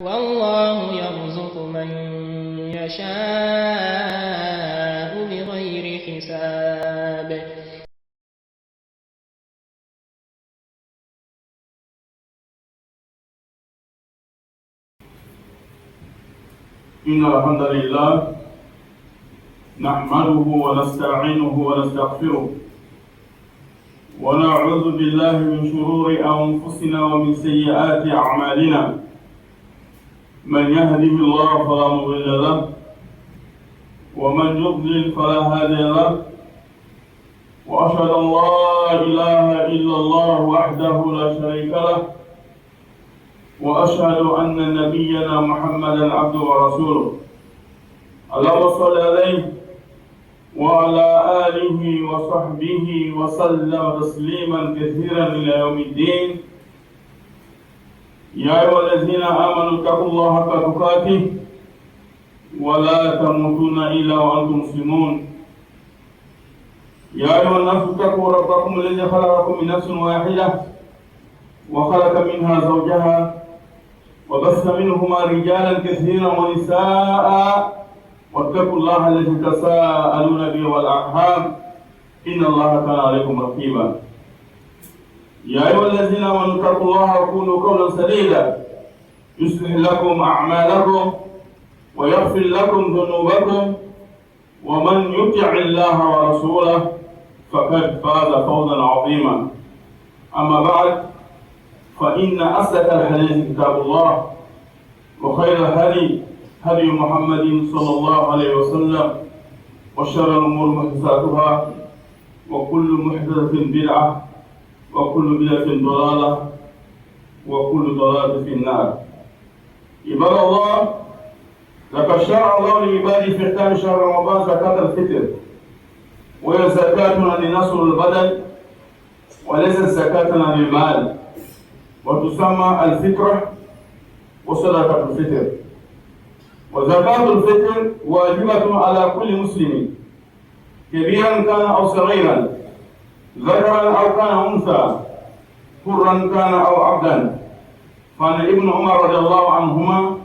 والله يرزق من يشاء بغير حساب. إن الحمد لله نحمده ونستعينه ونستغفره ونعوذ بالله من شرور أنفسنا ومن سيئات أعمالنا. من يهده الله فلا مضل له ومن يضلل فلا هادي له، وأشهد أن لا إله إلا الله وحده لا شريك له، وأشهد أن نبينا محمدا عبده ورسوله. اللهم صل عليه وعلى آله وصحبه وسلم تسليما كثيرا إلى يوم الدين. يا أيها الذين آمنوا اتقوا الله حق تقاته ولا تموتن إلا وأنتم مسلمون. يا أيها الناس اتقوا ربكم الذي خلقكم من نفس واحدة وخلق منها زوجها وبث منهما رجالا كثيرا ونساء، واتقوا الله الذي تساءلون به والأرحام إن الله كان عليكم رقيبا. يا أيها الذين آمنوا اتقوا الله وقولوا قولا سديدا يصلح لكم أعمالكم ويغفر لكم ذنوبكم، ومن يطع الله ورسوله فقد فاز فوزا عظيما. أما بعد، فإن أصدق الحديث كتاب الله، وخير الهدي هدي محمد صلى الله عليه وسلم، وشر الأمور محدثاتها، وكل محدثة بدعة، وكل بدعة ضلالة، وكل ضلالة في النار. عباد الله، لقد شرع الله لعباده في ختام شهر رمضان زكاة الفطر، وهي زكاة لنصر البدن وليست زكاة للمال، وتسمى الفطرة وصدقة الفطر. وزكاة الفطر واجبة على كل مسلم كبيرا كان أو صغيرا، ذكرا أو كان أنثى، حرا كان أو عبدا. فعن ابن عمر رضي الله عنهما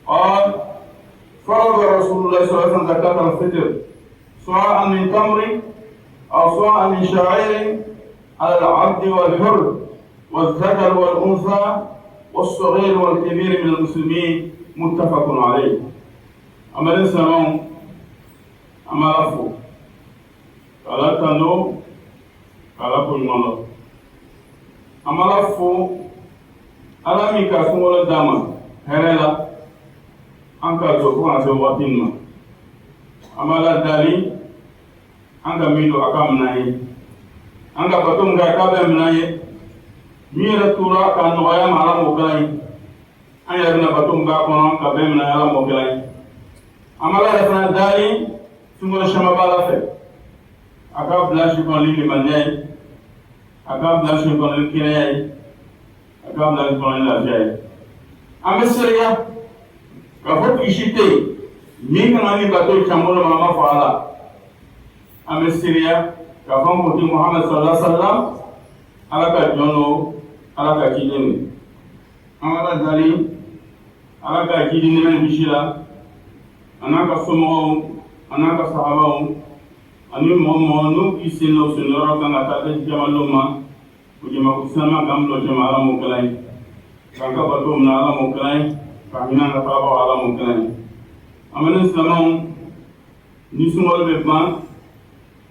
قال: فرض رسول الله صلى الله عليه وسلم زكاة الفطر سواء من تمر أو سواء من شعير على العبد والحر والذكر والأنثى والصغير والكبير من المسلمين، متفق عليه. أما الإنسان أما رفو قال تنو قال كل مالا أما رفو ألا ميكا سمول الدم هرلا أنك تكون سواتين. أما لا داري أنك ميدو أكام ناي أنك بتوم كابم ناي ميرا تورا كان نوايا مالا موكاي an yɛrɛ na bato b'a kɔnɔ ka bɛn minɛ ala mɔ kelen ye. An b'a yɛrɛ fana daali sunkalo caman b'a la fɛ, a ka bila si kɔnɔ ni limaniya ye, a ka bila si kɔnɔ ni kɛnɛya ye, a ka bila si kɔnɔ ni lafiya ye. An bɛ seereya k'a fɔ kisi tɛ yen min kan ka ni bato can bolo ma, an b'a fɔ ala. An bɛ seereya k'a fɔ an kuntigi Muhammad sallallahu alaihi wa sallam ala ka jɔn don, ala ka ciden don. An b'a daali ala ka jidi nɛmɛ bisi la, a n'a ka somɔgɔw, a n'a ka sahabaw, ani mɔgɔ n'u k'i sen o senyɔrɔ kan ka taa se jamalo ma, o jamaku silamɛ k'an bila jama ala m'o kɛla ye, k'an ka bato minɛ ala m'o kɛla ye, k'an hinɛ an ka taagaw ala m'o kɛla ye. An bɛ ne silamɛw, ni sunkalo bɛ ban,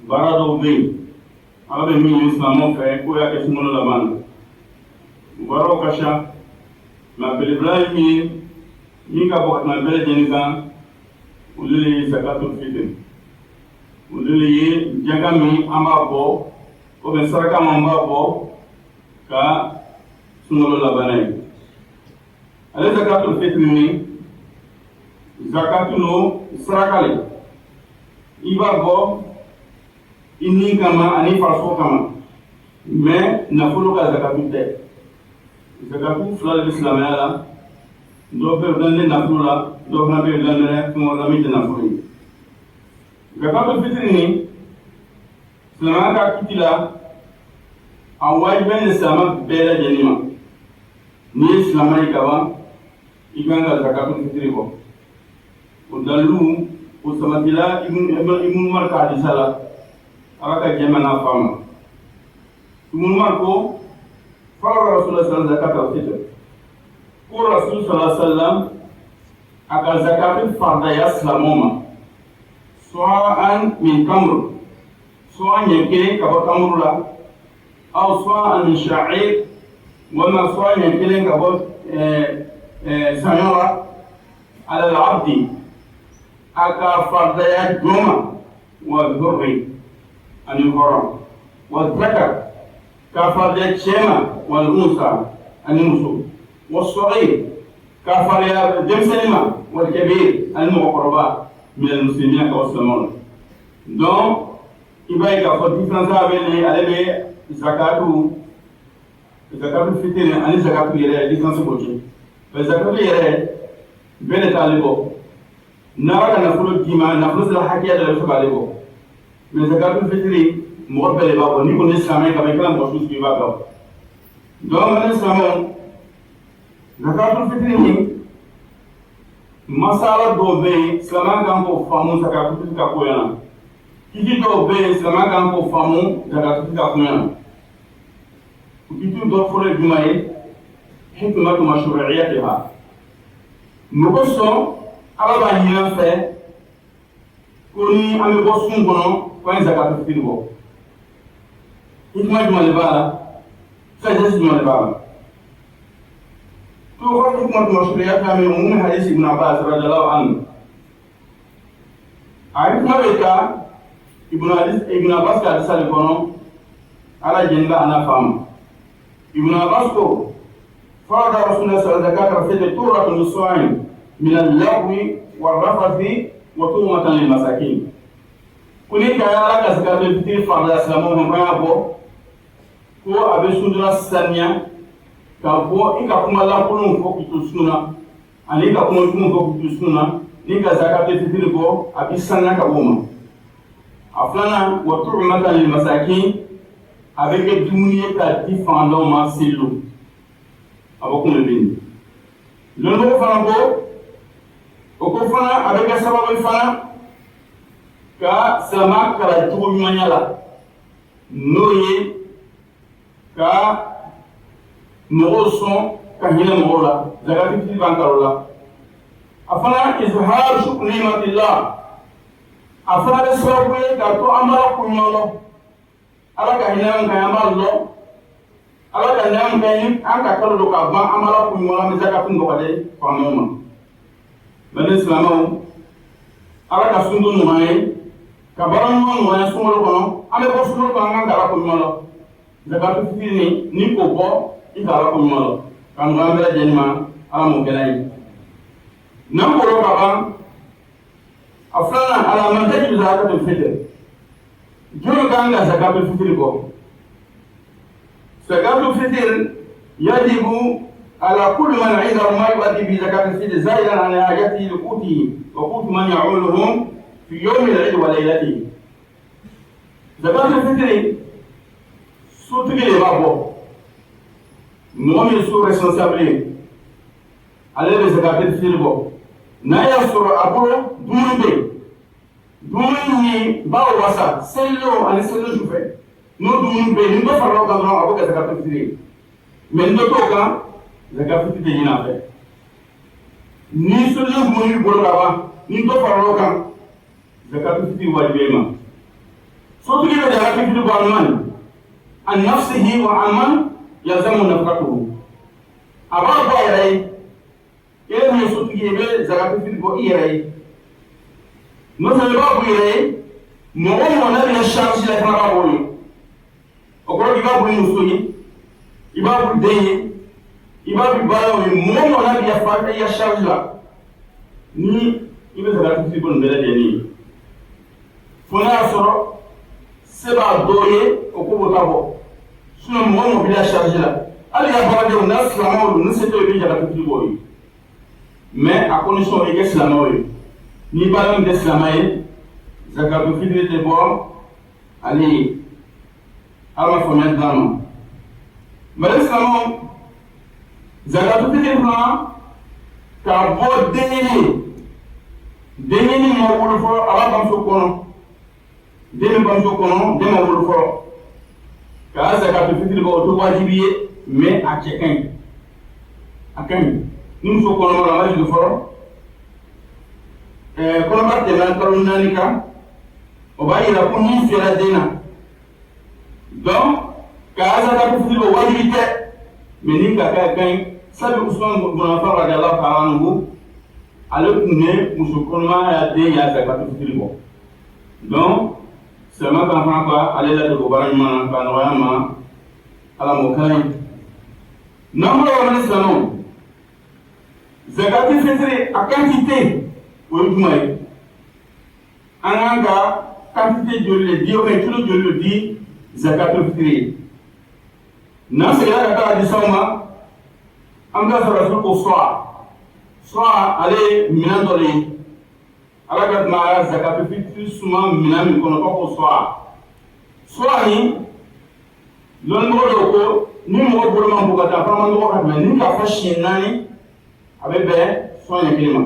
baara dɔw bɛ yen, ala bɛ min ɲini silamɛw fɛ k'o y'a kɛ sunkalo laban na. Baaraw ka ca, nka belebele ye min ye min ka bɔ ka tɛmɛ bɛɛ lajɛlen kan, olu le ye zakatul fitr. Olu le ye jaga min an b'a bɔ, o bɛ saraka min an b'a bɔ ka sunkalo labana ye. Ale zakatul fitr ni zakatu no saraka le. I b'a bɔ i ni kama ani faso kama, mais nafolo ka zakatu tɛ. Zakatu fila de bɛ silamɛya la, dɔw bɛ daminɛ nafolo la, dɔw fana bɛ daminɛ fɛn wɛrɛ min tɛ nafolo ye. Zakatul fitr ni silamɛya ka kiti la, a wajibɛn ni silamɛ bɛɛ lajɛlen ma. N'i ye silamɛ ye ka ban, iganga zakatul fitri ko udalu usamatila ibn marka hadisala araka jamana fama ibn marko fara rasulullah sallallahu alaihi wasallam zakatul fitr ko rasul sallallahu alaihi wasallam aka zakatul farda yaslamoma swa'an min tamr swa'an yake kaba tamrula aw swa'an min sha'ir wama swa'an yake kaba سنرى على العبد أكا فرضيات جمع والذري أن الحرام والذكر كفرضيات شيمة والأنثى أن النسو والصغير كفرضيات دم سلمة والكبير المقربات من المسلمين كوسلمون donc il va y avoir différence avec les zakatu fitr ani zakatu yere différence côté zakatu yere bene talibo nara na fulo dima na fulo la hakiya da su balibo mais zakatu fitr mo bele ba ni ko ni islamai ka ba kala mo su ba ba donc man islamon zakatu fitr ni masala do be islaman kan ko famu zakatu fitr ka ko yana kiti do be islaman kan ko famu zakatu fitr ka ko yana kiti do fure jumaye حكمة مشروعيتها نقصه على بعض فه كوني أمي بسون كنو كوين زكاة الفطر بو حكمة جمال بارا سجس جمال بارا تو حكمة مشروعيتها من عموم حديث ابن عباس رضي الله عنه حكمة بيتا ابن عباس كان سالي كنو على جنبه أنا فهم ابن عباس كو فرض رسول الله صلى الله عليه وسلم زكاة الفطر طهرة للصائم من اللغو والرفث وتهمة للمساكين. كوني كايا لك زكاة الفطر فرض اسلامهم كابو كو ابي سندنا الثانية كابو إنك كما لا كلهم فوق تسونا أني كما كلهم فوق تسونا إنك زكاة الفطر كو ابي سنة كابوما أفلانا وتهمة للمساكين avec des diminués à différents moments c'est l'eau. Abokum lebini londo fana ko fana avec sababu fana ka sama kala tugo nyala noye ka moson ka hina mola zakati fi bankarola afana izhar shukr ni'matillah afana sababu ka to amara kunyolo ala ka hina ka amalo ala ka nyam gayin an ka kalo do ka ban amala ku wala mi zaka kun do ka de fa moma bani islamo ala ka sundu no may ka baran no no ya sumo ko ame ko sumo ko an ka la ko molo zaka tu fini ni ko bo i ka la ko molo kan ga mbere jenima ala mo gelay nam ko ro baba aflana ala man tajib zakatul fitr juro kan ga zakatul fitr ko زكاة الفطر يجب على كل من عنده ما يؤدي بزكاة الفطر زائدا عن حاجته لقوته وقوت من يعولهم في يوم العيد وليلته. زكاة الفطر سوتي لي بابو مومي سو ريسبونسابيل على زكاة الفطر بو نايا سو ابو دومبي باو واسا سيلو ان سيلو شوفي no dum be ni do farlo ka no abuka zakat fitri men do to ka zakat fitri de ina fe ni so le mo ni bolo ba ni do farlo ka zakat fitri wajibe ma so to ni zakat fitri ba man an nafsihi wa amman yazamu nafqatuhu aba ba yayi ke ni so to be zakat fitri bo yayi no sa ba bu yayi mo na ni charge la kana ba bo okoro iba bu musoyi iba bu deye iba bu bayo mo na bi ya fa ya charge la ni ibe zakat fitri bon bele de ni fona soro seba doye okubo tabo suna mo bi ya charge la ali ya ba de na slamo lu se to bi zakat fitri boy mais à condition que slamo ni ba de slamaye zakat fitri de bon ali ala fomel dama mare islamo zakatu fitr na k'a bɔ denɲɛni ma wolo fɔlɔ a b'a bamuso kɔnɔ den min bamuso kɔnɔ den ma wolo fɔlɔ k'a zakatul fitiri bɔ o tɛ wajibi ye mais a cɛ ka ɲi ni muso kɔnɔma la a ma jigin fɔlɔ kɔnɔbara tɛmɛna kalo 4 kan o b'a yira ko min fiyɛra den na donc k'a zakatul fitiri bɔ wajibi tɛ mais ni ka kɛ ka ɲi sabu Usman bin Affan radiyallahu ta'ala anhu ale tun ye muso kɔnɔma y'a den y'a zakatul fitiri bɔ donc seulement kan fana ka ale ladon baara ɲuman na k'a nɔgɔya ma ala m'o kɛ yen n'an bɔra yɔrɔ ni silamɛw zakatul fitiri a quantité o ye jumɛn ye an kan ka quantité joli le di ou bien kilo joli le di zakatul fitiri ye n'an seginna ka taa hadisaw ma an bɛ sɔrɔ rasul ko soa ale ye minɛn dɔ de ye ala ka tuma a zakatul fitiri suma minɛn min kɔnɔ ko soa ni lɔnnimɔgɔ dɔw ko ni mɔgɔ bolo ma bon ka taa fana ma nɔgɔ ka tɛmɛ ni k'a fɔ siɲɛ 4 a bɛ bɛn sɔn ɲɛ 1 ma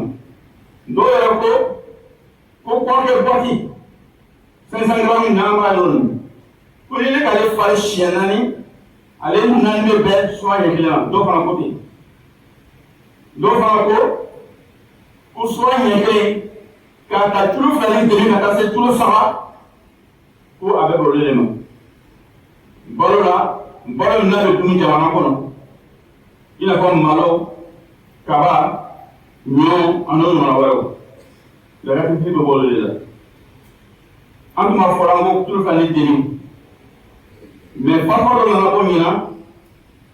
dɔw yɛrɛ ko kɔrɔkɛ bɔti 500 grammes n'an b'a yɔrɔ nin ko ni ne k'ale fari siɲɛ 4 ale 4 bɛ bɛn sɔn ɲɛ 1 ma dɔw fana ko ten dɔw fana ko sɔn ɲɛ 1 k'a ta tulu 2 deni ka taa se tulu 3 ko a bɛ balo de ma balo la balo min n'a bɛ dun jamana kɔnɔ i n'a fɔ malo kaba ɲɔ ani ɲɔgɔnna wɛrɛw zakatul fitiri bɛ balo de la an tun b'a fɔra an ko tulu 2 deni mais parfois dɔ nana bɔ ɲina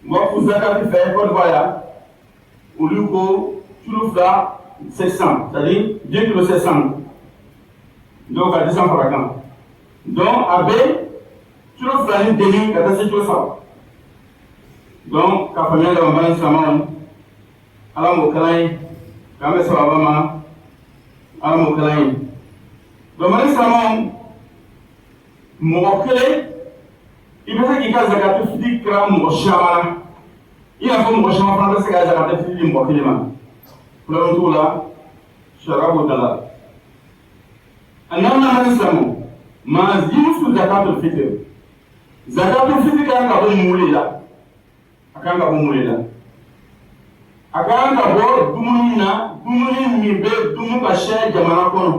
u b'a fɔ zakatul fɛ Côte d'Ivoire yan olu ko tulu 2 700 c'est-à-dire 2 kg 700 donc ka 200 fara kan donc a bɛ tulu 2 deni ka taa se tulu 3 donc ka faamuya dama bana silamɛw ala m'o kalan ye k'an bɛ sababa ma ala m'o kalan ye donc bana silamɛw mɔgɔ kelen i bɛ se k'i ka zakatul fitiri kɛra mɔgɔ caman na i n'a fɔ mɔgɔ caman fana bɛ se ka zakatul fitiri di mɔgɔ kelen ma problème t'o la sariya b'o da la a n'an nana ni silamɛw manzini su zakatul fitiri kan ka bɔ mun de la a kan ka bɔ mun de la a kan ka bɔ dumuni na dumuni min bɛ dun ka siyɛ jamana kɔnɔ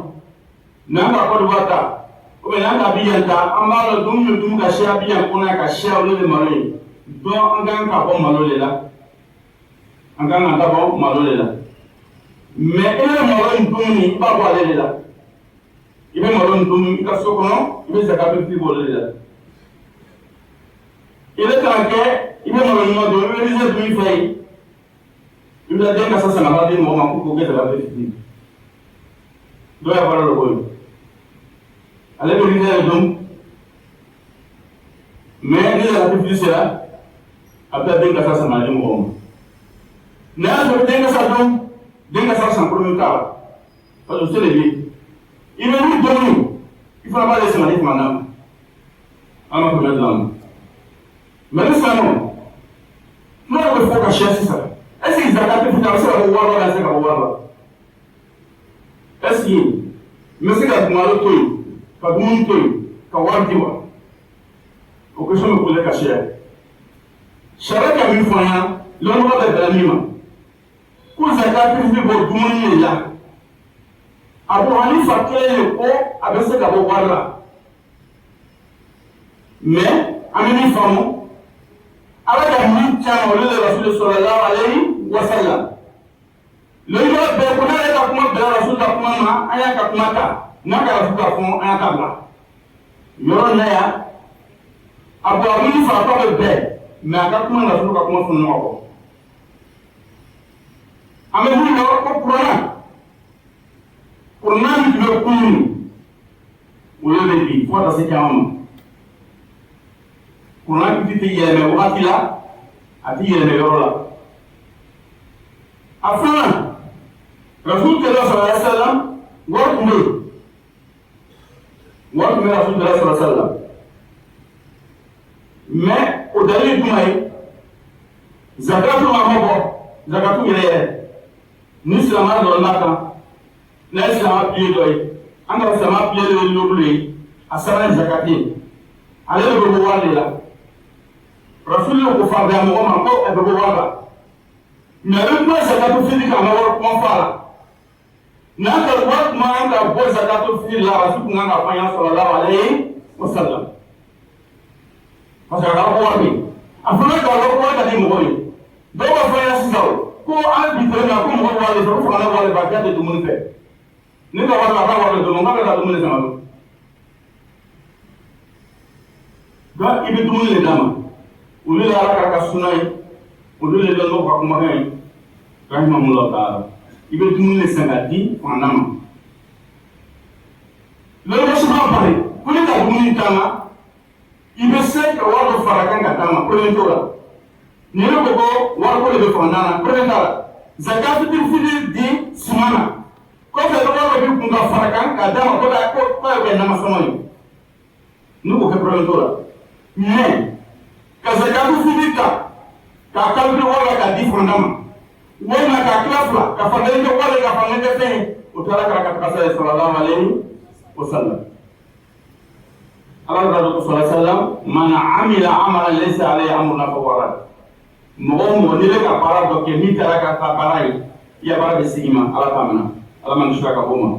n'an ka Côte d'Ivoire ta ou bien n'an ka Abidjan ta an b'a dɔn dumuni dun ka siyɛ Abidjan kɔnɔ ka siyɛ olu de malo ye donc an kan ka bɔ malo de la an kan ka bɔ malo de la mais i bɛ malo in dumuni i b'a bɔ ale de la i bɛ malo in dumuni i ka so kɔnɔ i bɛ zakatul fitiri bɔ ale de la i bɛ kalan kɛ i bɛ malo ɲuman dɔn i bɛ rizɛ dun i fɛ yen i bɛ den kasa san ka taa di mɔgɔ ma k'o kɛ zakatul fitiri dɔw y'a fara dɔ ko ye ale bɛ rizɛ dun mais ni zakatul fitiri sera a bɛ taa den kasa san ka di mɔgɔ ma n'a y'a sɔrɔ den kasa dun den kasa san kolo t'a la parce que o se de bɛ i bɛ min dɔn i fana b'ale san ka di kuma na an ka faamuya dilan ma. Mais nous savons, nous avons fait cacher ça. Est-ce qu'ils zakatul fitiri a bɛ se ka bɔ wari la, a tɛ se ka bɔ wari la? Est-ce que n bɛ se ka malo to yen, ka dumuni to yen, ka wari di wa? O question bɛ posé ka sariya. Sariya ka min fɔ an ɲɛna, lɔnbaga bɛ bɛn min ma, ko zakatul fitiri bɔ dumuni de la. Abu Hanifa kelen de ko a bɛ se ka bɔ wari la. Mais an bɛ min faamu. Ala ka min caman olu de Rasul sallallahu alayhi wa sallam. Loolu bɛɛ ko n'ale ka kuma bɛnna Rasul ka kuma ma an y'a ka kuma ta n'a ka Rasul ka fɔ an y'a ta bila. Yɔrɔ na yan Abu Hanifa fa tɔ bɛ bɛɛ mais a ka kuma Rasul ka kuma fɔ ɲɔgɔn kɔ. An bɛ mun yɔrɔ ko kuranna min tun bɛ kunun o ye bɛ bi fo ka taa se caman ma. Kuranna tɛ yɛlɛmɛ wagati la a tɛ yɛlɛmɛ yɔrɔ la. A filanan Rasul sallallahu alaihi wa sallam wari tun bɛ yen wari tun bɛ Rasul sallallahu alaihi wa sallam mais o dalili jumɛn ye zakatu ma bɔ zakatu yɛrɛ yɛrɛ ni silamɛya dɔ n'a kan n'a ye silamɛya pilier dɔ ye an ka silamɛya pilier de ye n'olu ye a sɛbɛn ye zakati ye ale de bɛ bɔ wari de la rasuli ko fabaya mɔgɔ ma ko a bɛ bɔ wari la mais a bɛ kuma zakatu fitiri kan a ma wari kuma fɔ a la n'a ka wari kuma kan ka bɔ zakatu fitiri la rasuli kun kan ka fɔ an ɲɛna sallallahu alayhi wa sallam parce que a ka wari bɛ yen a fana ka wari ka di mɔgɔw ye dɔw b'a fɔ an ɲɛna sisan ko an bi tɛmɛ na ko mɔgɔ wari sɔrɔ fo kana wari ba k'a tɛ dumuni fɛ ne ka wari la a ka wari dɔn n k'a bɛ taa dumuni sama don donc i bɛ dumuni de d'a ma olu de ala k'a ka suna ye olu de la n'o ka kumakan ye rahimahullah taala i bɛ dumuni de san k'a di fantan ma loolu bɛ suma bari ko ne ka dumuni d'a ma i bɛ se ka wari dɔ fara kan ka d'a ma ko ne t'o la ni ne ko ko wari ko de bɛ fantan na ko ne t'a la zakat fitiri di suma na kɔfɛ dɔ b'a fɔ k'i kun ka fara kan ka d'a ma ko ye kɛ namasɔngɔ ye ne ko kɛ problème t'o la mais ka zakatu fitiri ta k'a calculer wari la k'a di fantan ma walima k'a tila fila ka fantan kɛ wari ka fantan kɛ fɛn ye o taara k'a ka kasa ye sallallahu alayhi wa sallam ala ka dɔgɔ sallallahu alayhi wa sallam man amila amalan laysa alayhi amruna fahuwa rad mɔgɔ o mɔgɔ n'i bɛ ka baara dɔ kɛ min taara ka taa baara ye i ya baara bɛ segin ma ala t'a minɛ ala ma nisɔndiya ka bɔ ma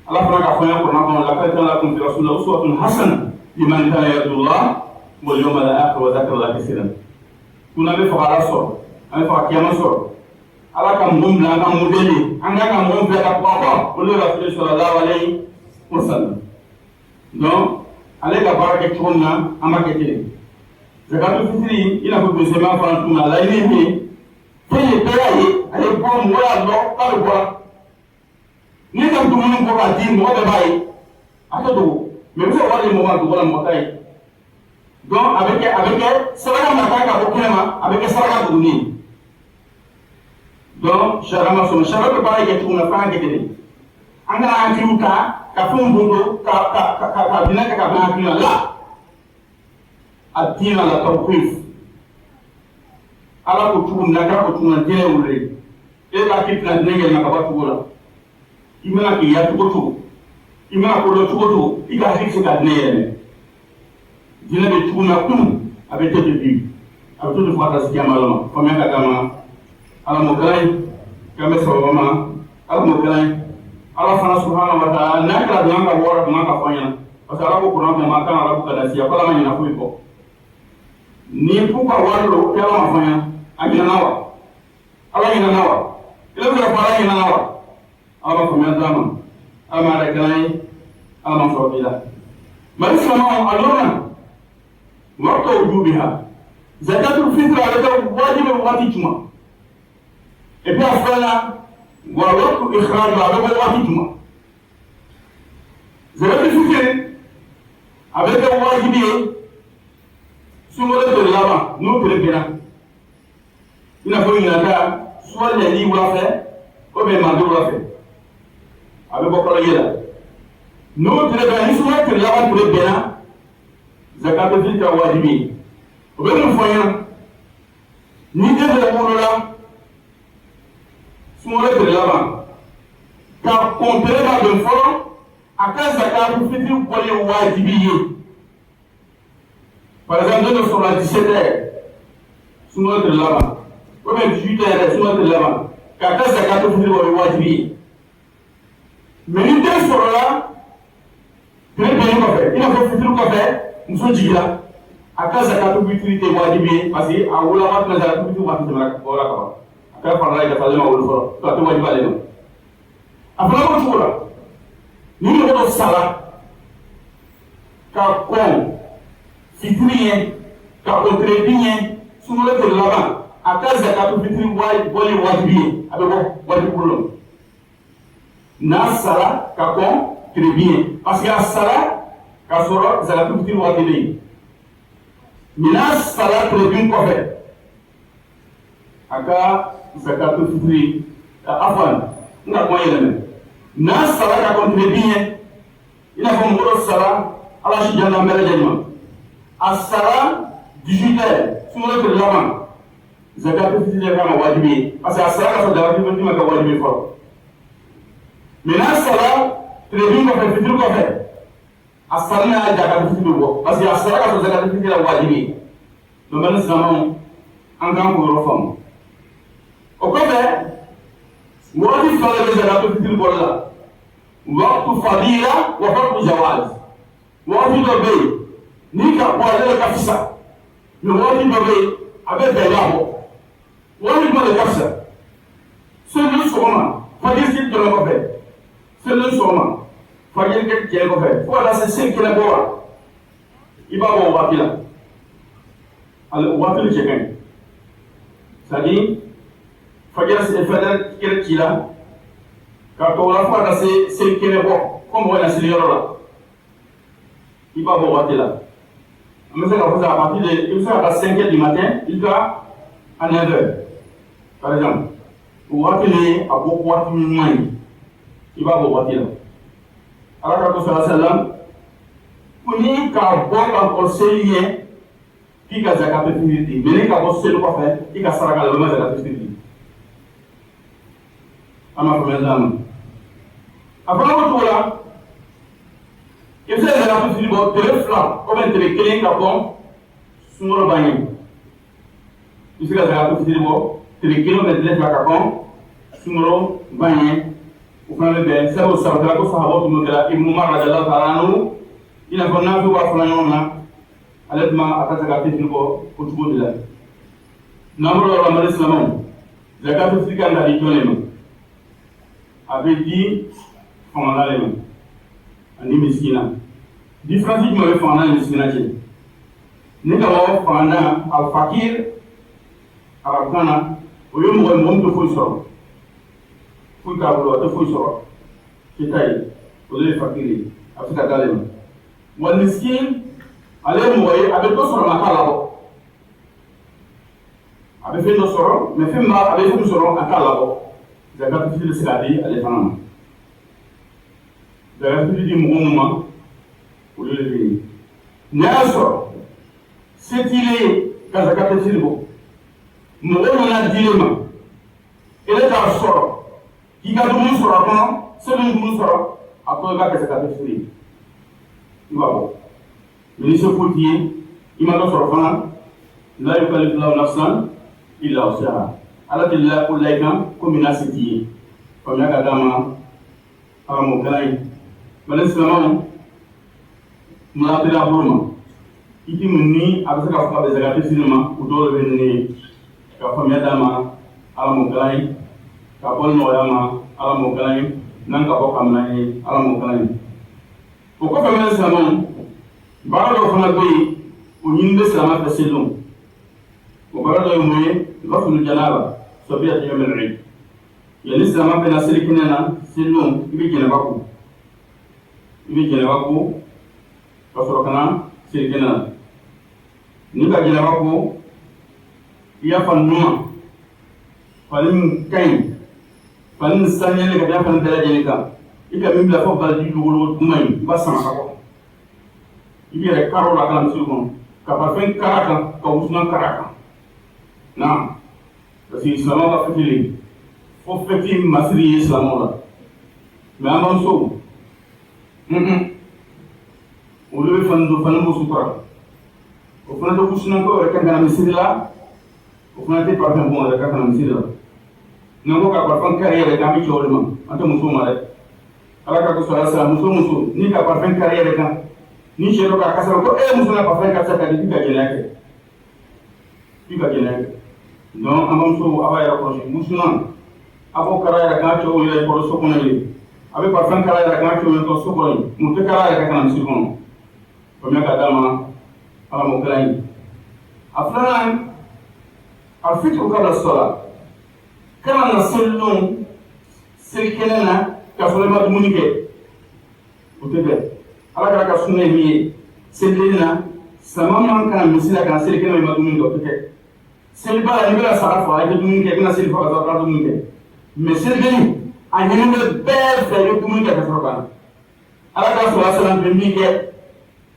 ala fana ka fɔ n ye kuranɛ kɔnɔ laqad kaana lakum fi rasulillahi uswatun hasana liman kana yarjullah wal yawmal akhir wa dhakara allaha kaseeran kuna bɛ fɛ ala sɔrɔ an bɛ fɛ ka kiyama sɔrɔ ala ka mɔgɔ bila an ka modèle an ka mɔgɔ bila ka kɔkɔ olu ye rasuli sallallahu alayhi wa sallam donc ale ka baara kɛ cogo min na an b'a kɛ ten zakatu fitiri i n'a fɔ donsema fana tun na laɲini ye min ye fɛn ye bɛɛ y'a ye a ye bɔ mɔgɔ y'a dɔn k'a bɛ bɔra ni ka dumuni bɔ k'a di mɔgɔ bɛɛ b'a ye a tɛ dogo mais i bɛ se ka wari di mɔgɔ ma dogo la mɔgɔ t'a ye donc a bɛ kɛ saraka ma kan ka bɔ kɛnɛ ma a bɛ kɛ saraka duguni ye donc sariya ma sɔn sariya bɛ baara kɛ cogo min na f'an ka kɛ ten an kana hakiliw ta ka fɛnw don ka binɛ kɛ ka bila hakili la الدين على توقيف على كتوم نجا كتوم نجيل ولي إذا كيف نجيل نكبر تقولا إما كي ياتوكتو إما كلو توكتو إذا هيك سكاد نجيل جينا بتوم نكون أبي تبدي أبي تبدي فقط سكيا مالما فما كذا على مكلاي كم سببما على مكلاي على فنا سبحانه وتعالى نكلا دعنا كبار دعنا كفاينا بس على كورونا ما كان على كذا سيا كلا ما ينافوي ni puka walo kala mafanya akina nawa ala ina nawa ile bila para ina nawa ama kumya zama ama reklai ama mfawila maisha mao alona wakati wujubiha zakatul fitr alaka wajibu wakati juma et puis afala wa waktu ikhraj alaka wakati juma zakatul fitr alaka wajibu sungolo de laban n'o pere-pera i n'a fɔ ɲinata soit lɛli wula fɛ ou bien mandi wula fɛ a bɛ bɔ kɔlɔnjɛ la n'o pere-pera ni sungolo pere laban pere-pera zakatul fitr ka wajibi ye o bɛ mun fɔ n ɲɛna ni den bɛ wolola sungolo pere laban ka kɔnpere ka bɛn fɔlɔ a ka zakatul fitr bɔli ye wajibi ye. Par exemple, nous sommes à 17h, sous notre lama. Ou même 18h, sous notre lama. Quand ça a 4 jours, on va wajibi. Mais nous sommes là, très bien, il a fait futur café, nous sommes là. À quand ça a 4 jours, on va wajibi. Parce que à Oulama, nous avons 4 jours, on va wajibi. Après, par là, il a fallu ma Oulama. Tu as tout wajibi. Après, on va tout là. Nous avons salat. Car quoi? Fitri ye ka contribue ye sungolo de laban a ka zakatu fitri bɔli wajibi ye a bɛ bɔ wajibi bolo n'a sara ka contribue ye parce que a sara ka sɔrɔ zakatu fitri wajibi ye mais n'a sara contribue kɔfɛ a ka zakatu fitri afwan n ka kuma yɛlɛmɛ n'a sara ka contribue ye i n'a fɔ mɔgɔ dɔ sara ala si janna n bɛɛ lajɛlen ma. A sara 18h, sungolo de laban zakat fitiri kan ka wajibi parce que a sara ka sɔrɔ zakat fitiri ma kɛ wajibi fɔlɔ maintenant sara tile kɔfɛ fitiri kɔfɛ a sara n'a zakat fitiri bɛ bɔ parce que a sara ka sɔrɔ zakat fitiri la wajibi donc bɛ ni silamɛw an kan k'o yɔrɔ faamu o kɔfɛ waati fila de bɛ zakat fitiri bɔli la waqtu fadila wa waqtu jawaz waati dɔ bɛ yen ni ka bɔ ale ka fisa mais waati dɔ bɛ yen a bɛ bɛn n'a bɔ waati jumɛn de ka fisa seli sɔgɔma fajiri si tɛmɛ kɔfɛ seli sɔgɔma fajiri kɛ tiɲɛ kɔfɛ fo ka taa se seli kɛnɛ bɔ wa i b'a bɔ o waati la ale o waati de cɛ ka ɲi c'est à dire fajiri kɛnɛ ci la ka tɔ o la fo ka taa se seli kɛnɛ bɔ ko mɔgɔ na seli yɔrɔ la i b'a bɔ o waati la. On peut faire à partir de, il faut à 5 h du matin, il va à 9 h. Par exemple, vous rappelez à beaucoup de moins, il va vous voir là. Alors, quand vous allez là, vous n'avez qu'à voir un conseiller qui a zakat fitiri, mais n'avez qu'à voir ce que vous faites, qui a saraka le même zakat fitiri. À ma première dame. Après le là, il faut que zakat fitiri bon télé flan, comme un télé clé ka bon, sumuro bani. Il faut que zakat fitiri bon télé clé comme un télé flan ka bon, sumuro bani. Au fond de ça au saraka ko sahaba to mudra ibn umar radhiyallahu ta'ala anhu ina ko nafi wa flan yona aladma aka zakat fitiri bon ko tugo de la. Namro ramadan islamon zakat fitiri kan da di tonema. Avait dit on a les mains. Ani miskina différence qui m'avait fait en miskina chez ne ka wa fana al fakir arabana o yo mo to fo soro fo ka bolo to fo soro kitai o le fakiri afika dalema wal miskin ale mo ye abe to soro makala bo abe fe no soro me fe ma abe fe soro akala bo zakat fi le sikadi ale fana zakat fi di mo o le le naso setile ka zakat fi bo mo na dilema ele ka soro ki ka dum soro kono se dum soro ato ga ka zakat fi iba bo ni se foti ima do soro fana la yukallifu lahu nafsan illa wusaha ala tilla kullaika kumina siti ko mi ka dama amo kanai balen silamam ma tira burma iti munni abisa ka fa be zakat sinima udo be ni ka fa mi dama amo kanai ka bol no yama amo kanai nan ka ko kamna ni amo kanai ko ko fa silamam ba do fa na be o nyinde silama fa selum ko ba do mo غسل الجنابة صبيحة يوم العيد يعني لسه ما بين سلكنا سلوم يبي جنبكو فسرقنا سلكنا نبقى جنبكو يا فنما فلم كين فلم سنين لك يا فلم تلا جنكا إذا من بلا فوق بالدي دولو تمين بس ما كاكو يبي ركارو لا كلام سلكون كابرفين كاراكا كوسنا كاراكا نعم parce que islam ka fitili fo fiti masri islam la mais amam so o le fandu fanu sutra o fana do kusuna ko reka ngana misri la o fana te parfum bon reka kana misri la nango ka parfum carrière ka mi jole ma anta muso ma re ala ka ko sala muso ni ka parfum carrière ka ni jero ka kasara ko muso na parfum ka sa ka di ka jela donc amam so abaya ko musuna abo karaya ka to ile ko so ko ne abe parfum karaya ka to to so ko ni mutte karaya ka kan sirgon ko me ka dama ala mo kalani afran afitu kala sala kana na sallun sirkenana ka so ma dumunike utebe ala ka sunne mi sellina samama kan misila kan sirkenana ma dumunike utebe Selba ni bela sara fa ay dum ke na selfa ka ta dum ke mais selbeni a nyene be fe yo dum ke ka fa ala ka so asalan be mi ke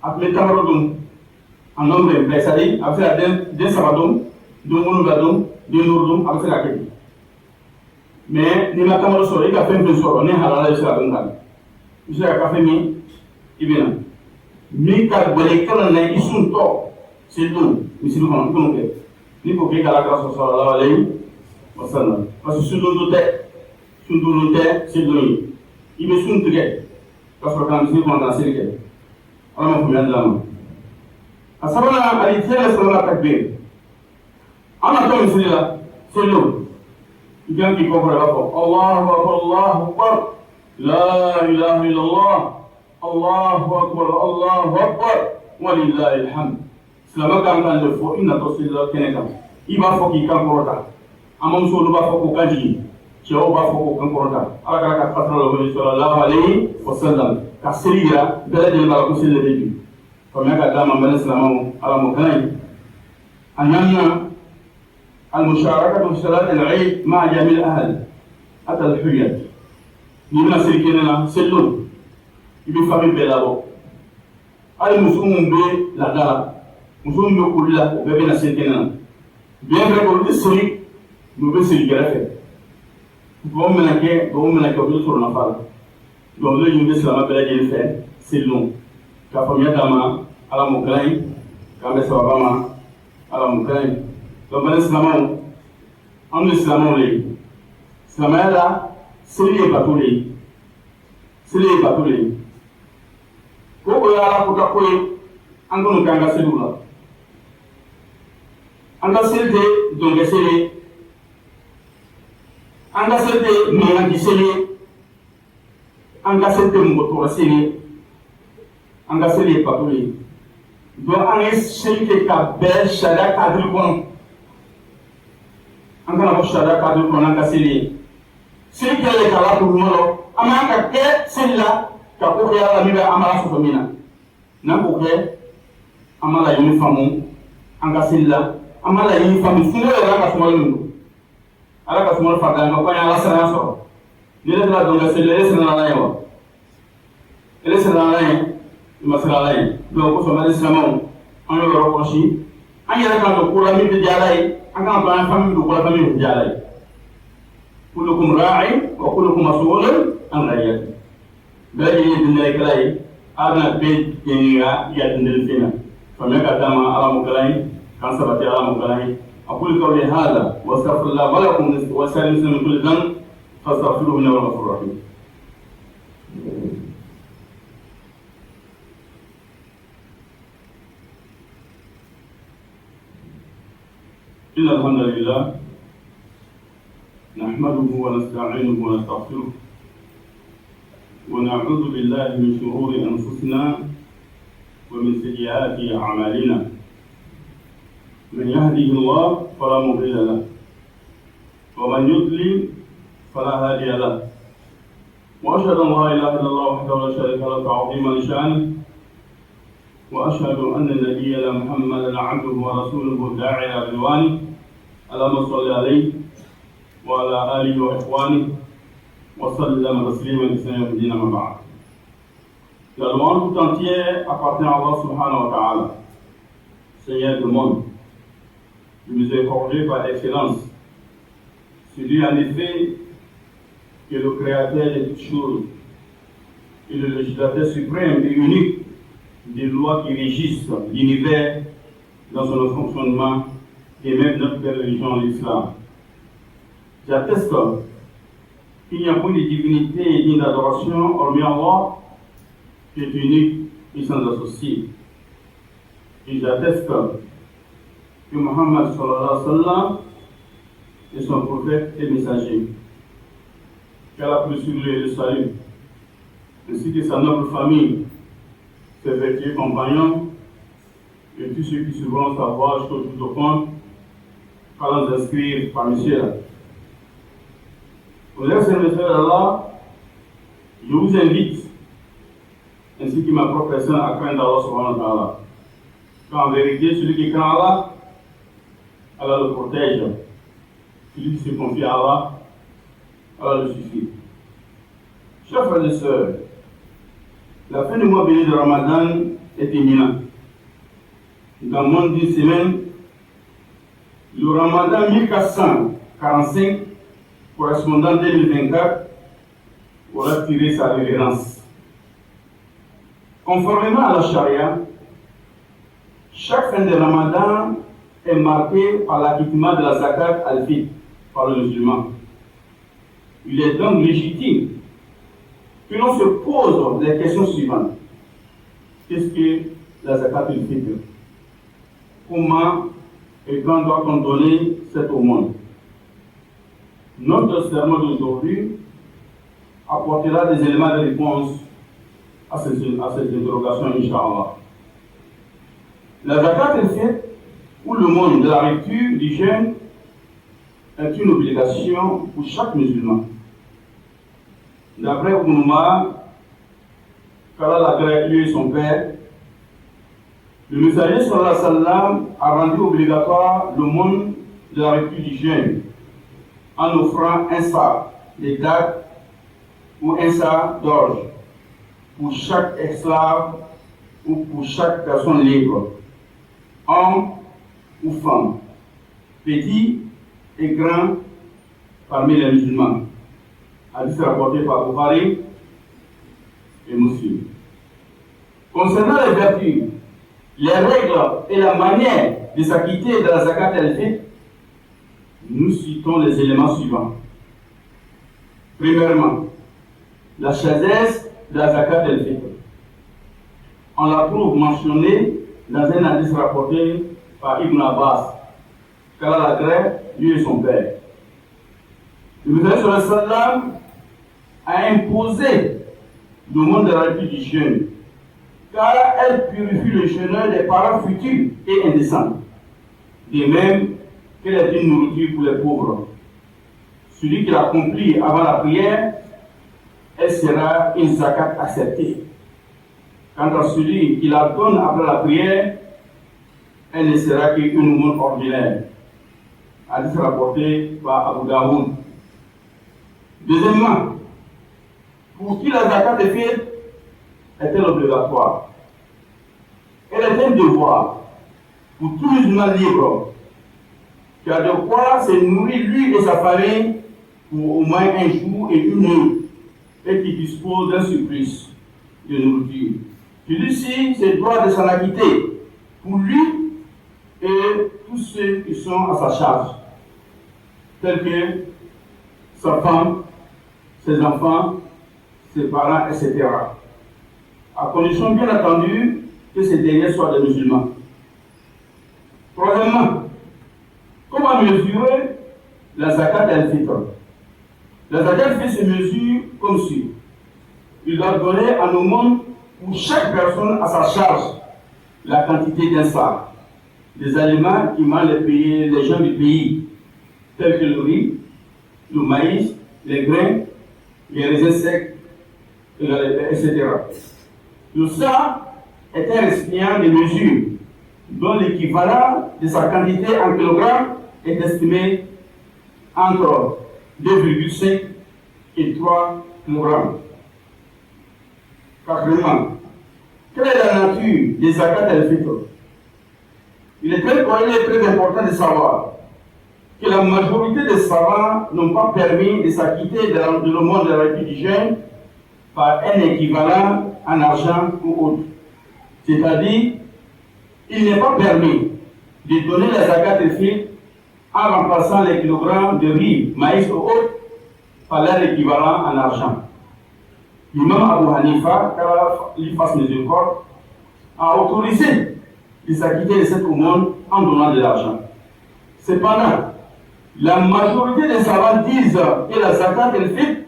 apre tamaro dum en nombre be sadi afra den sabadum Dungunu gadum, dinurdum, abse raketi. Mais ni la kamaro soro, ika fem soro, ni halala isra dungan. Isra kafe mi, ibina. Mi ka bele kana na isun to, sidun, misilu kono ke. Ni ko ke kala kala sallallahu alaihi wasallam. Parce que sidun te, sidun. Ibe sun tige. Parce que quand misilu kono na sirike. Ala ma fumya dama. Asabana ali tele sallallahu takbir. Ana to misilila, sidun. Ikan ki kofar bako. Allahu akbar, Allahu akbar. La ilaha illallah. Allahu akbar, walillahi alhamd. Selama kan le fo ina to sila keneka. Iba fo ki kan korota. Amam so lu ba fo ko kanji. Ceo ba fo ko kan korota. Ala kala ka patro lo sallallahu alaihi wasallam. Ka sirira bela de ba ko sile de bi. Ko me ka dama mala selama ala mo kanai. Anyanna المشاركة في صلاة العيد مع جميع الأهل حتى الحجاج. نينا سيركينا سلون يبي فامي بلابو. أي مسلم بي لا دارا مسلم بي كلها وبينا سيركينا. بيان ركول تسري نبي سيركينا. بوم منك وبيل سورنا فالا. بوم لي يوم السلام بلا جيل فين سلون. كفامي داما على مكلاي كامل سبابا على مكلاي. Donc, les Islamans, en Islamant, les Islamans là, c'est les patrouilles. C'est les patrouilles. Pourquoi il y a la puta quoi, en qu'on a un cellule là. En la cellule, donc c'est les. En la cellule, mais en qui c'est les. En la cellule, moto c'est les. En la cellule, patrouille. Donc, en la cellule, qui a belle chaleur, cadre bon. An kana ko shada ka do konan ka sili sili kele kala ko molo ama ka ke silla ka ko ya la mi ba amara so mina na ko ke amala yuni famu an ka silla amala yuni famu sino ya ka so molo ala ka so molo fada ma ko ya la sara so ni le la do ga silla le sina la yawa ele sina la yi masala la yi do ko so mala islamo an yo ro ko shi an yara ka do ko la mi de jala yi أنا أبغى أفهم دكتور فمي رجالي كلكم راعي وكلكم مسؤول عن رعيته بلغي الدنيا كلاي أنا بيت جنيا يدندل فينا فما كدام على مكلاي كان سبتي على مكلاي أقول قولي هذا واستغفر الله ولكم وسائر المسلمين من كل ذنب فاستغفروه إنه هو الغفور الرحيم. إن الحمد لله نحمده ونستعينه ونستغفره ونعوذ بالله من شرور أنفسنا ومن سيئات أعمالنا من يهده الله فلا مضل له ومن يضلل فلا هادي له وأشهد أن لا إله إلا الله وحده لا شريك له تعظيما لشأنه وأشهد أن نبينا محمدا عبده ورسوله الداعي إلى رضوانه اللهم صل عليه وعلى آله وإخوانه وسلم تسليما كثيرا في الدين أما بعد. La louange tout entière appartient à Allah subhanahu wa ta'ala, Seigneur du monde, le miséricordieux par excellence. Celui en effet qui est le créateur de toutes choses et le législateur suprême et unique des lois qui régissent l'univers dans son fonctionnement et même notre religion, l'islam. J'atteste qu'il n'y a point de divinité ni d'adoration hormis Allah, qui est unique et sans associé. Et j'atteste que Muhammad sallallahu alayhi wa sallam est son prophète et messager. Qu'Allah puisse sur lui le salut, ainsi que sa noble famille, ses vertueux compagnons et tous ceux qui suivront sa voie jusqu'au bout du compte, qu'Allah nous inscrire parmi ceux-là. Pour les serviteurs d'Allah, je vous invite, ainsi que ma propre personne, à craindre Allah subhanahu wa ta'ala. Car en vérité, celui qui craint Allah, Allah le protège. Celui qui se confie à Allah, Allah le suffit. Chers frères et sœurs, la fin du mois béni de Ramadan est imminente. Dans moins d'une semaine, le Ramadan 1445, correspondant 2024, aura tiré sa révérence. Conformément à la charia, chaque fin de Ramadan est marquée par l'acquittement de la zakat al-fitr par le musulman. Il est donc légitime que l'on se pose les questions suivantes. Qu'est-ce que la zakat al-fitr? Comment et quand doit-on donner cette aumône? Notre sermon d'aujourd'hui apportera des éléments de réponse à ces interrogations, Inch'Allah. La zakat al-fitr, ou le monde de la rupture du jeûne, est une obligation pour chaque musulman. D'après Ibn Umar, qu'Allah l'agrée lui et son père, le messager sallallahu alayhi wa sallam a rendu obligatoire le monde de la rupture du jeûne en offrant un sa de dattes ou un sa d'orge pour chaque esclave ou pour chaque personne libre, homme ou femme, petit et grand parmi les musulmans. Hadith rapporté par Bukhari et Muslim. Concernant les vertus, les règles et la manière de s'acquitter de la zakat al-fitr, nous citons les éléments suivants. Premièrement, la sagesse de la zakat al-fitr. On la trouve mentionnée dans un hadith rapporté par Ibn Abbas, qu'Allah l'agrée, lui et son père. Le Prophète sallallahu alayhi wa sallam a imposé le monde de la rupture du jeûne, car elle purifie le jeûneur des paroles futures et indécentes, de même qu'elle est une nourriture pour les pauvres. Celui qui l'accomplit avant la prière, elle sera une zakat acceptée. Quant à celui qui la donne après la prière, elle ne sera qu'une aumône ordinaire. Hadith rapporté par Abu Daoud. Deuxièmement, pour qui la zakat al-fitr est-elle obligatoire? Elle est un devoir pour tout musulman libre qui a de quoi se nourrir lui et sa famille pour au moins un jour et une nuit et qui dispose d'un surplus de nourriture. Celui-ci se doit de s'en acquitter pour lui et tous ceux qui sont à sa charge, tels que sa femme, ses enfants, ses parents, etc. À condition bien entendu que ces derniers soient des musulmans. Troisièmement, comment mesurer la zakat al-fitr? La zakat al-fitr se mesure comme suit. Il doit donner en aumône pour chaque personne à sa charge la quantité d'un sa, des aliments qui mangent les gens du pays, tels que le riz, le maïs, les grains, les raisins secs, etc. Le sa est un récipient de mesure dont l'équivalent de sa quantité en kilogrammes est estimé entre 2,5 et 3 kilogrammes. Quatrièmement, quelle est la nature des zakat al-fitr? Il est très important de savoir que la majorité des savants n'ont pas permis de s'acquitter de l'aumône de la rupture du jeûne par un équivalent en argent ou autre. C'est-à-dire, il n'est pas permis de donner la zakat al-fitr en remplaçant les kilogrammes de riz, maïs ou autre par leur équivalent en argent. L'imam Abu Hanifa, qu'Allah lui fasse miséricorde, a autorisé de s'acquitter de cette aumône en donnant de l'argent. Cependant, la majorité des savants disent que la zakat al-fitr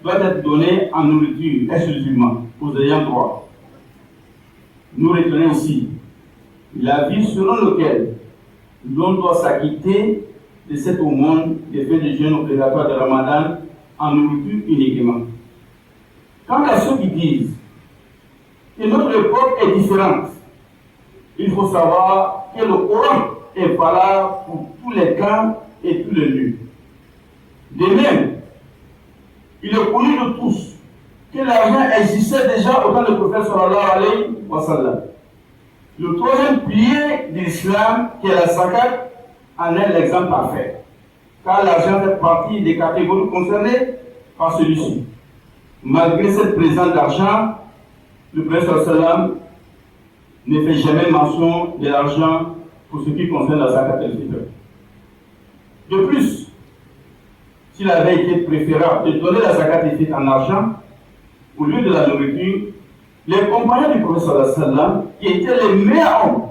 doit être donnée en nourriture exclusivement aux ayants droit. Nous retenons ici l'avis selon lequel l'on doit s'acquitter de cette aumône des faits de jeûne obligatoire de Ramadan en nourriture uniquement. Quant à ceux qui disent que notre époque est différente, il faut savoir que le Coran est valable pour tous les cas et tous les lieux. De même, il est connu de tous que l'argent existait déjà au temps du prophète sallallahu alayhi wa sallam. Le troisième pilier de l'islam, qui est la zakat, en est l'exemple parfait, car l'argent fait partie des catégories concernées par celui-ci. Malgré cette présence d'argent, le prophète sallam ne fait jamais mention de l'argent pour ce qui concerne la zakat al-fitr. De plus, s'il avait été préférable de donner la zakat al-fitr en argent au lieu de la nourriture, les compagnons du prophète sallam, qui étaient les meilleurs hommes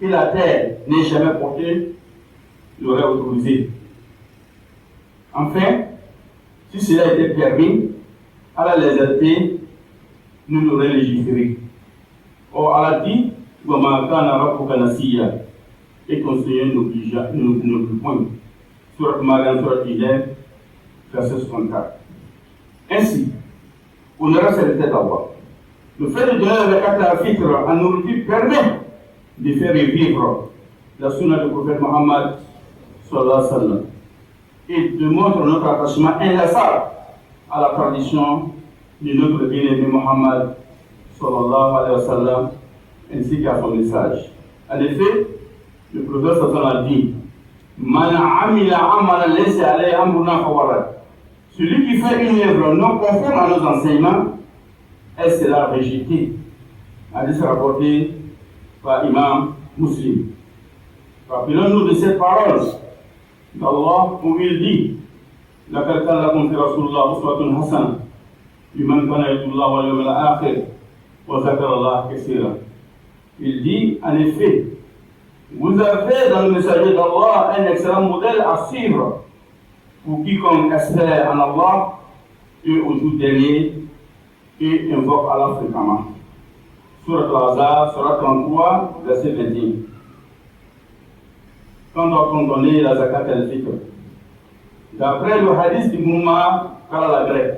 que la terre n'ait jamais porté, l'auraient autorisé. Enfin, si cela était permis, à la légèreté, nous l'aurions légiféré. Or, Allah dit, et qu'on Seigneur n'oblige point. Surat Maryam, Surat Hijab, verset 64. Ainsi, on aura cette tête à voir. Le fait de donner la zakat al-fitr en nourriture permet de faire revivre la sunna du prophète Mohammed sallallahu alayhi wa sallam et de montrer notre attachement inlassable à la tradition de notre bien-aimé Mohammed sallallahu alayhi wa sallam ainsi qu'à son message. En effet, le prophète sallallahu alayhi wa sallam a dit Man amila amalan laysa alayhi amruna fawarad. Celui qui fait une œuvre non conforme à nos enseignements, elle sera rejetée. Hadith rapporté par Imam Muslim. Rappelons-nous de cette parole d'Allah où il dit لقد كان لكم في رسول الله أسوة حسنة لمن كان يرجو الله واليوم الآخر وذكر الله كثيرا. Il dit en effet, vous avez dans le messager d'Allah un excellent modèle à suivre pour quiconque espère en Allah et au jour dernier et invoque Allah fréquemment. Surat Al-Ahzab, Surat 33, verset 21. Quand doit-on donner la zakat al-fitr? D'après le hadith du Moumma Kalalagré,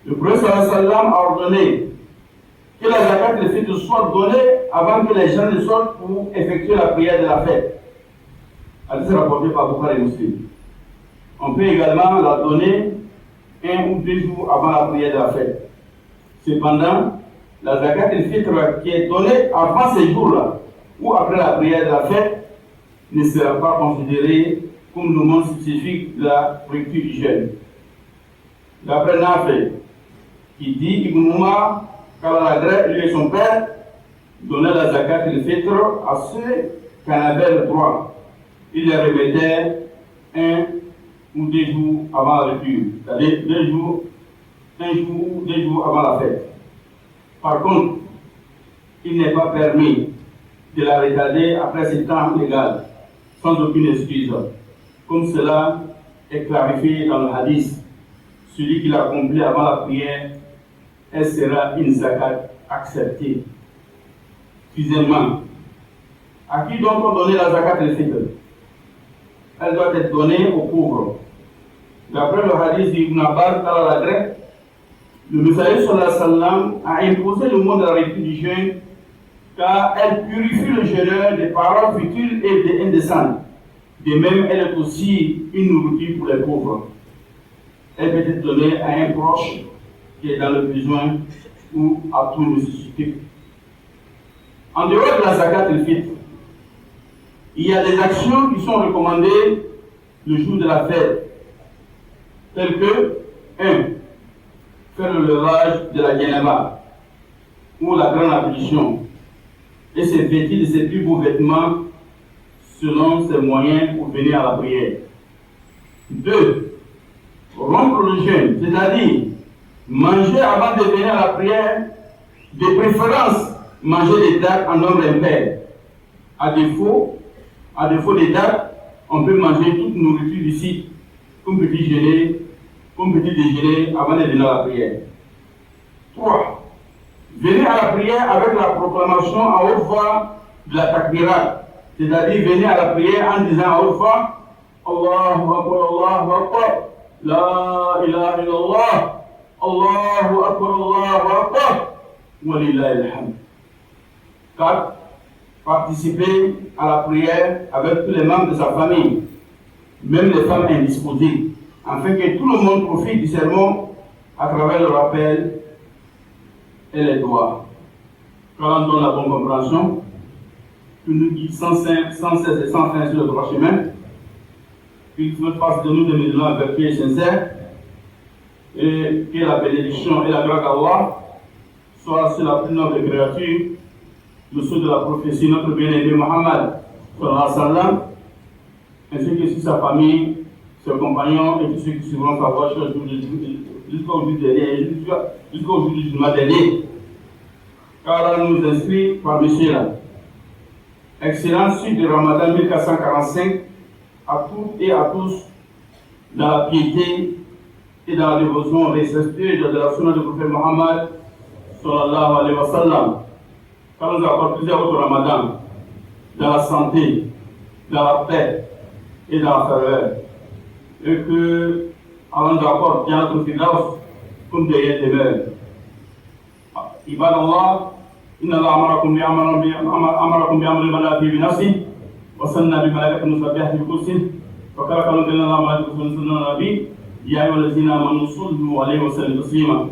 le prophète sallallahu alayhi wa sallam a ordonné que la zakat al-fitr soit donnée avant que les gens ne sortent pour effectuer la prière de la fête. Hadith rapporté par Bukhari et Muslim. On peut également la donner 1 ou 2 jours avant la prière de la fête. Cependant, la zakat al-fitr qui est donnée avant ces jours-là ou après la prière de la fête ne sera pas considérée comme le monde spécifique de la rupture du jeûne. D'après Nafé, qui dit Ibn Umar, Kalalagré, lui et son père, donnaient la zakat al-fitr à ceux qui en avaient le droit. Ils les remettaient 1 ou 2 jours avant la rupture, c'est-à-dire 1 jour ou 2 jours avant la fête. Par contre, il n'est pas permis de la retarder après ce temps légal, sans aucune excuse. Comme cela est clarifié dans le hadith, celui qui l'accomplit avant la prière, elle sera une zakat acceptée. Deuxièmement, à qui donc on donner la zakat al-fitr? Elle doit être donnée aux pauvres. D'après le hadith d'Ibn Abbas, le messager sallallahu alayhi wa sallam a imposé le mot de la rupture du jeûne car elle purifie le jeûneur des paroles futiles et indécentes. De même, elle est aussi une nourriture pour les pauvres. Elle peut être donnée à un proche qui est dans le besoin ou à tout nécessité. En dehors de la zakat al-fitr, il y a des actions qui sont recommandées le jour de la fête, telles que 1. Faire le lavage de la Janaba ou la grande ablution et se vêtir de ses plus beaux vêtements selon ses moyens pour venir à la prière. 2. Rompre le jeûne, c'est-à-dire manger avant de venir à la prière, de préférence manger des dates en nombre impair. À défaut des dates, on peut manger toute nourriture du site, comme petit déjeuner avant de venir à la prière. 3. Venir à la prière avec la proclamation à haute voix de la takbirat, c'est-à-dire venir à la prière en disant à haute voix Allahu Akbar, La ilaha illallah, Allahu Akbar, wa lillahi alhamd. 4. Participer à la prière avec tous les membres de sa famille, même les femmes indisposées, afin que tout le monde profite du sermon à travers le rappel et les doigts. Quand on donne la bonne compréhension, que nous guide sans cesse et sans fin sur le droit chemin, qu'il fasse de nous des musulmans vertueux et sincères, et que la bénédiction et la grâce d'Allah soient sur la plus noble créature, le sceau de la prophétie, notre bien-aimé Muhammad, ainsi que sur sa famille, ses compagnons et tous ceux qui suivront sa voie jusqu'au jour du jugement dernier. Car là nous inscrit par Monsieur là. Excellente suite de Ramadan 1445 à toutes et à tous dans la piété et dans la dévotion respectueuse de la sunna du prophète Mohammed sallallahu alayhi wa sallam. Car nous avons plusieurs autres Ramadan dans la santé, dans la paix et dans la faveur. Et que Allah nous apporte bien notre finance comme des demeures. Ibadallah, إن الله أمركم بأمر بدأ فيه بنفسه وسنى بملائكة مسبحة في قدسه وكرك لكم إن الله ملائكته يصلون على النبي يا أيها الذين آمنوا صلوا عليه وسلموا تسليما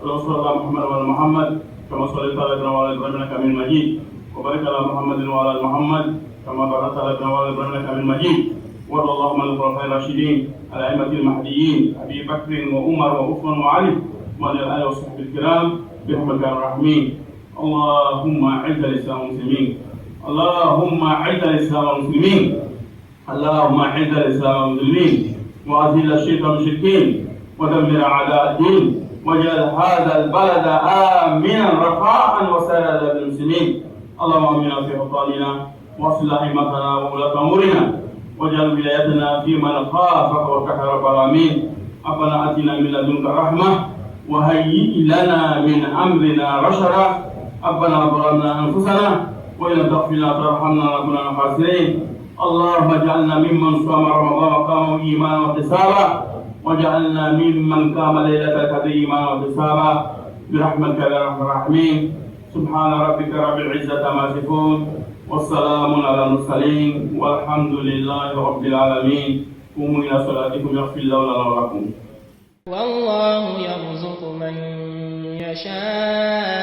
اللهم صل على محمد وعلى محمد كما صليت على إبراهيم وعلى إبراهيم إنك حميد مجيد وبارك على محمد وعلى آل محمد كما باركت على إبراهيم وعلى إبراهيم إنك حميد مجيد وارض اللهم عن الخلفاء الراشدين الأئمة المهديين أبي بكر وعمر وعثمان وعلي وعن الآل وصحبه الكرام برحمتك يا الراحمين. اللهم أعز الإسلام والمسلمين اللهم أعز الإسلام والمسلمين اللهم أعز الإسلام والمسلمين وأذل الشرك والمشركين ودمر أعداء الدين واجعل هذا البلد آمنا رخاء وسائر المسلمين. اللهم آمنا في أوطاننا واصلح أئمتنا وولاة أمورنا واجعل ولايتنا في من خافك واتقاك رب العالمين. ربنا آتنا من لدنك رحمة وهيئ لنا من أمرنا رشدا. ربنا ظلمنا أنفسنا وإن لم تغفر لنا وترحمنا لنكونن من الخاسرين. اللهم اجعلنا ممن صام رمضان وقاموا إيمانا واحتسابا واجعلنا ممن قام ليلة القدر إيمانا واحتسابا برحمتك يا أرحم الراحمين. سبحان ربك رب العزة عما يصفون والسلام على المرسلين والحمد لله رب العالمين. قوموا إلى صلاتكم يغفر الله لنا ولكم. والله يرزق من يشاء